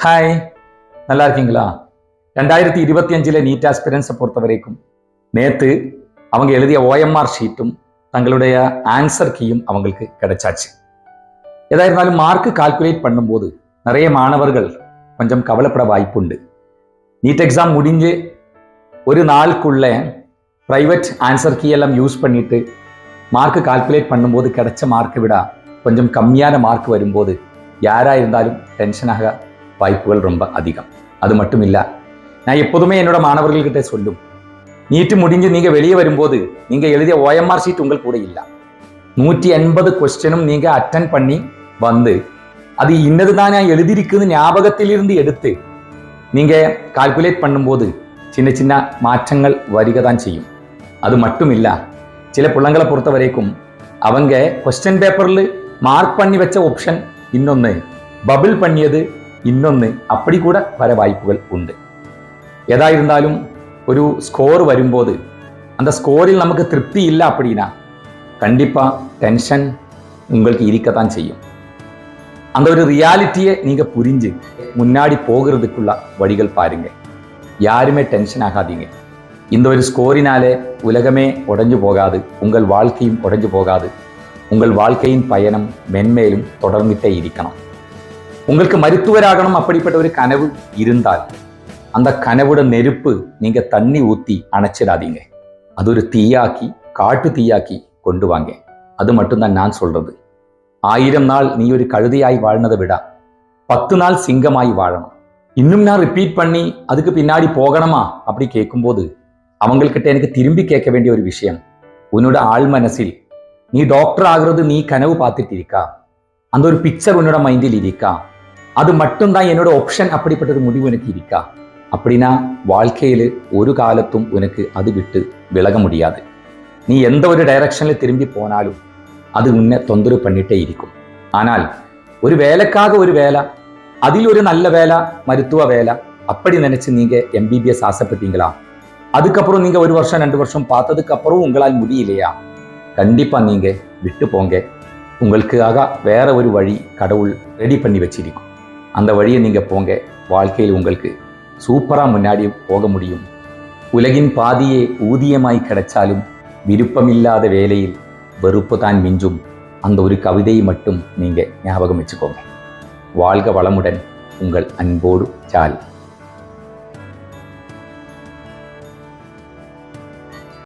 Hi, நல்லா இருக்கீங்களா? 2025 NEET ஆஸ்பிரன்ஸை பொறுத்த வரைக்கும் நேற்று அவங்க எழுதிய ஓஎம்ஆர் ஷீட்டும் தங்களுடைய ஆன்சர் கீயும் அவங்களுக்கு கிடைச்சாச்சு. எதா இருந்தாலும் மார்க்கு கால்குலேட் பண்ணும்போது நிறைய மாணவர்கள் கொஞ்சம் கவலைப்பட வாய்ப்புண்டு. நீட் எக்ஸாம் முடிஞ்சு ஒரு நாளுக்குள்ள ப்ரைவேட் ஆன்சர் கீ எல்லாம் யூஸ் பண்ணிட்டு மார்க்கு கால்குலேட் பண்ணும்போது கிடைச்ச மார்க்கை விட கொஞ்சம் கம்மியான மார்க் வரும்போது யாராக இருந்தாலும் டென்ஷனாக வாய்ப்புகள் ரொம்ப அதிகம். அது மட்டும் இல்லை, நான் எப்போதுமே என்னோட மாணவர்கள்கிட்ட சொல்லும், நீட்டு முடிஞ்சு நீங்கள் வெளியே வரும்போது நீங்கள் எழுதிய ஓஎம்ஆர் ஷீட் உங்கள் கூட இல்லை. 180 கொஸ்டினும் நீங்கள் அட்டன் பண்ணி வந்து அது இன்னது தான் நான் எழுதியிருக்குன்னு ஞாபகத்திலிருந்து எடுத்து நீங்கள் கால்குலேட் பண்ணும்போது சின்ன சின்ன மாற்றங்கள் வரிக தான் செய்யும். அது மட்டும் இல்லை, சில பிள்ளைங்களை பொறுத்த வரைக்கும் அவங்க கொஸ்டின் பேப்பரில் மார்க் பண்ணி வச்ச ஆப்ஷன் இன்னொன்று, பபிள் பண்ணியது இன்னொன்று, அப்படி கூட வர வாய்ப்புகள் உண்டு. எதா இருந்தாலும் ஒரு ஸ்கோர் வரும்போது அந்த ஸ்கோரில் நமக்கு திருப்தி இல்லை அப்படின்னா கண்டிப்பாக டென்ஷன் உங்களுக்கு இருக்கத்தான் செய்யும். அந்த ஒரு ரியாலிட்டியை நீங்கள் புரிஞ்சு முன்னாடி போகிறதுக்குள்ள வழிகள் பாருங்க. யாருமே டென்ஷன் ஆகாதீங்க. இந்த ஒரு ஸ்கோரினாலே உலகமே உடைஞ்சு போகாது, உங்கள் வாழ்க்கையும் உடைஞ்சு போகாது. உங்கள் வாழ்க்கையின் பயணம் மென்மேலும் தொடர்ந்துட்டே இருக்கணும். உங்களுக்கு மருத்துவராகணும் அப்படிப்பட்ட ஒரு கனவு இருந்தால் அந்த கனவோட நெருப்பு நீங்க தண்ணி ஊற்றி அணைச்சிடாதீங்க. அது ஒரு தீயாக்கி, காட்டு தீயாக்கி கொண்டு வாங்க. அது மட்டும்தான் நான் சொல்றது. 1000 நாள் நீ ஒரு கழுதையாய் வாழ்னதை விட 10 நாள் சிங்கமாய் வாழணும். இன்னும் நான் ரிப்பீட் பண்ணி அதுக்கு பின்னாடி போகணுமா அப்படி கேட்கும்போது அவங்கக்கிட்ட எனக்கு திரும்பி கேட்க வேண்டிய ஒரு விஷயம், உன்னோட ஆள் மனசில் நீ டாக்டர் ஆகிறது நீ கனவு பார்த்துட்டு இருக்கா? அந்த ஒரு பிக்சர் உன்னோட மைண்டில் இருக்கா? அது மட்டும்தான் என்னோட ஆப்ஷன் அப்படிப்பட்ட ஒரு முடிவு எனக்கு இருக்கா? அப்படின்னா வாழ்க்கையில் ஒரு காலத்தும் உனக்கு அது விட்டு விலக முடியாது. நீ எந்த ஒரு டைரக்ஷனில் திரும்பி போனாலும் அது உன்னை தொந்தரவு பண்ணிட்டே இருக்கும். ஆனால் ஒரு வேலைக்காக ஒரு வேலை, அதில் ஒரு நல்ல வேலை, மருத்துவ வேலை அப்படி நினைச்சு நீங்க MBBS ஆசைப்பட்டீங்களா? அதுக்கப்புறம் நீங்க 1 வருஷம் 2 வருஷம் பார்த்ததுக்கு அப்புறம் உங்களால் முடியலையா? கண்டிப்பா நீங்க விட்டு போங்க. உங்களுக்காக வேற ஒரு வழி கடவுள் ரெடி பண்ணி வச்சிருக்கும். அந்த வழியை நீங்க போங்க. வாழ்க்கையில் உங்களுக்கு சூப்பரா முன்னாடி போக முடியும். உலகின் பாதியே ஊதியமாய் கிடைச்சாலும் விருப்பமில்லாத வேலையில் வெறுப்பு தான் மிஞ்சும். அந்த ஒரு கவிதையை மட்டும் நீங்க ஞாபகம் வச்சுக்கோங்க. வாழ்க வளமுடன், உங்கள் அன்போடு சால்.